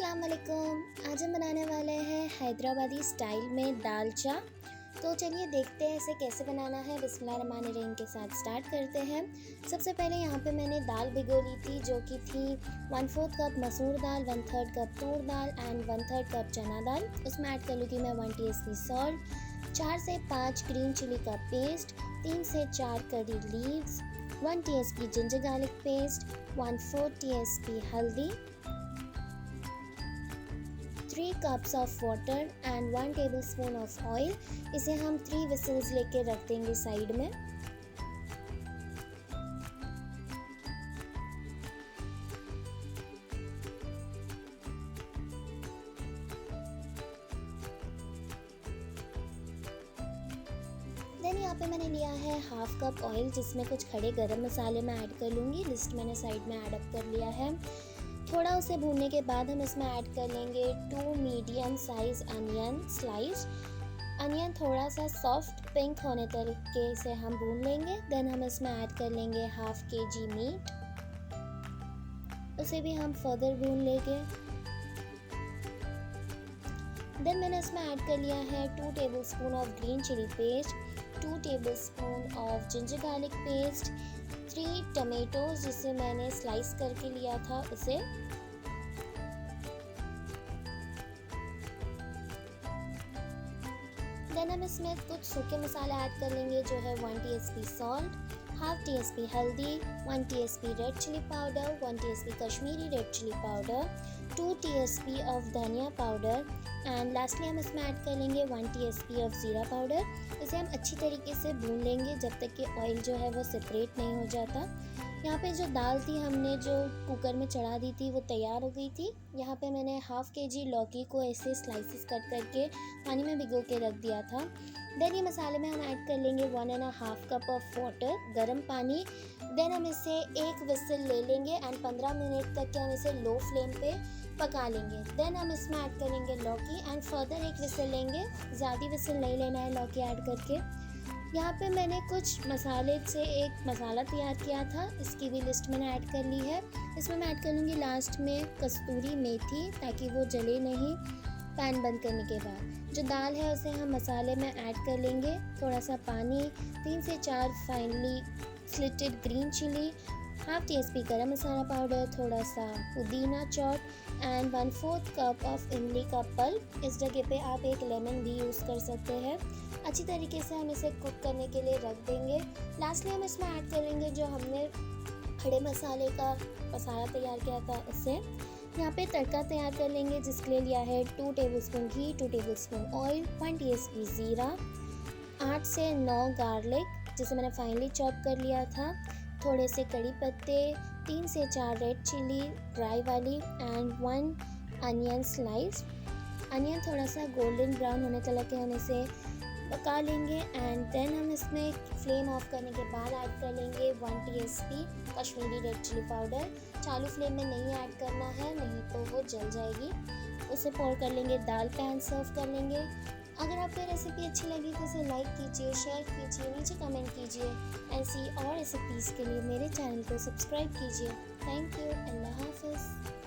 अस्सलाम वालेकुम। आज हम बनाने वाले हैं हैदराबादी स्टाइल में दालचा। तो चलिए देखते हैं इसे कैसे बनाना है। बिस्मिल्लाहिर्रहमानिर्रहीम के साथ स्टार्ट करते हैं। सबसे पहले यहाँ पे मैंने दाल भिगो ली थी, जो कि थी 1/4 कप मसूर दाल, 1/3 cup Toor dal and 1/3 cup चना दाल। उसमें ऐड कर लूँगी मैं 1 टीस्पून सॉल्ट, 4 से 5 ग्रीन चिली का पेस्ट, 3 से 4 curry leaves, 1 teaspoon ginger garlic paste, 1/4 teaspoon हल्दी, 3 cups of water and 1 tablespoon of oil। इसे हम 3 whistles लेके रख देंगे साइड में। देन यहाँ पे मैंने लिया है 1/2 कप ऑयल, जिसमें कुछ खड़े गरम मसाले मैं ऐड कर लूँगी। लिस्ट मैंने साइड में ऐड अप कर लिया है। थोड़ा उसे भूनने के बाद हम इसमें ऐड कर लेंगे 2 medium size onion slice. Onion थोड़ा सा सॉफ्ट पिंक होने तरीके से हम भून लेंगे। देन हम इसमें ऐड कर लेंगे 1/2 kg मीट, उसे भी हम फर्दर भून लेंगे। देन मैंने इसमें ऐड कर लिया है 2 tablespoon of green chilli paste, 2 tablespoon of ginger garlic paste, 3 tomatoes जिसे मैंने स्लाइस करके लिया था उसे, देन हम इसमें कुछ सूखे मसाले ऐड कर लेंगे, जो है 1 teaspoon salt, 1/2 teaspoon haldi, 1 teaspoon red chilli powder, 1 teaspoon Kashmiri red chilli powder, 2 teaspoon of dhaniya powder and lastly हम इसमें ऐड कर लेंगे 1 टीस्पून ऑफ ज़ीरा पाउडर। इसे हम अच्छी तरीके से भून लेंगे जब तक कि ऑयल जो है वो सेपरेट नहीं हो जाता। यहाँ पे जो दाल थी हमने जो कुकर में चढ़ा दी थी वो तैयार हो गई थी। यहाँ पे मैंने 1/2 kg लौकी को ऐसे स्लाइसेस कट करके पानी में भिगो के रख दिया था। देन ये मसाले में हम ऐड कर लेंगे 1.5 कप ऑफ वाटर, गर्म पानी। देन हम इसे एक विसल ले लेंगे एंड 15 मिनट तक के हम इसे लो फ्लेम पे पका लेंगे। देन हम इसमें ऐड करेंगे लौकी एंड फर्दर एक विसल लेंगे। ज़्यादा विसल नहीं लेना है लौकी ऐड करके। यहाँ पे मैंने कुछ मसाले से एक मसाला तैयार किया था, इसकी भी लिस्ट मैंने ऐड कर ली है। इसमें मैं ऐड कर लूँगी लास्ट में कस्तूरी मेथी, ताकि वो जले नहीं पैन बंद करने के बाद। जो दाल है उसे हम मसाले में ऐड कर लेंगे। थोड़ा सा पानी, 3 से 4 finely slitted green chilli, 1/2 teaspoon garam masala powder, थोड़ा सा पुदीना चॉप एंड 1/4 कप ऑफ इमली का पल्प। इस जगह पे आप एक लेमन भी यूज़ कर सकते हैं। अच्छी तरीके से हम इसे कुक करने के लिए रख देंगे। लास्टली हम इसमें ऐड करेंगे जो हमने खड़े मसाले का मसाला तैयार किया था उसे। यहाँ पे तड़का तैयार कर लेंगे, जिसके लिए लिया है 2 टेबलस्पून घी, 2 टेबलस्पून ऑयल, 1 टीस्पून ज़ीरा, 8 से 9 गार्लिक जिसे मैंने फाइनली चॉप कर लिया था, थोड़े से कड़ी पत्ते, 3 से 4 रेड चिली ड्राई वाली एंड 1 अनियन स्लाइस। अनियन थोड़ा सा गोल्डन ब्राउन होने तक के हम इसे पका लेंगे एंड देन हम इसमें फ्लेम ऑफ करने के बाद ऐड कर लेंगे 1 teaspoon Kashmiri red chilli powder. चालू फ्लेम में नहीं ऐड करना है, नहीं तो वो जल जाएगी। उसे पोर कर लेंगे दाल पैन, सर्व कर लेंगे। अगर आपको रेसिपी अच्छी लगी तो इसे लाइक कीजिए, शेयर कीजिए, नीचे कमेंट कीजिए। ऐसी और रेसिपीज़ के लिए मेरे चैनल को सब्सक्राइब कीजिए। Thank you. अल्लाह हाफ़िज़।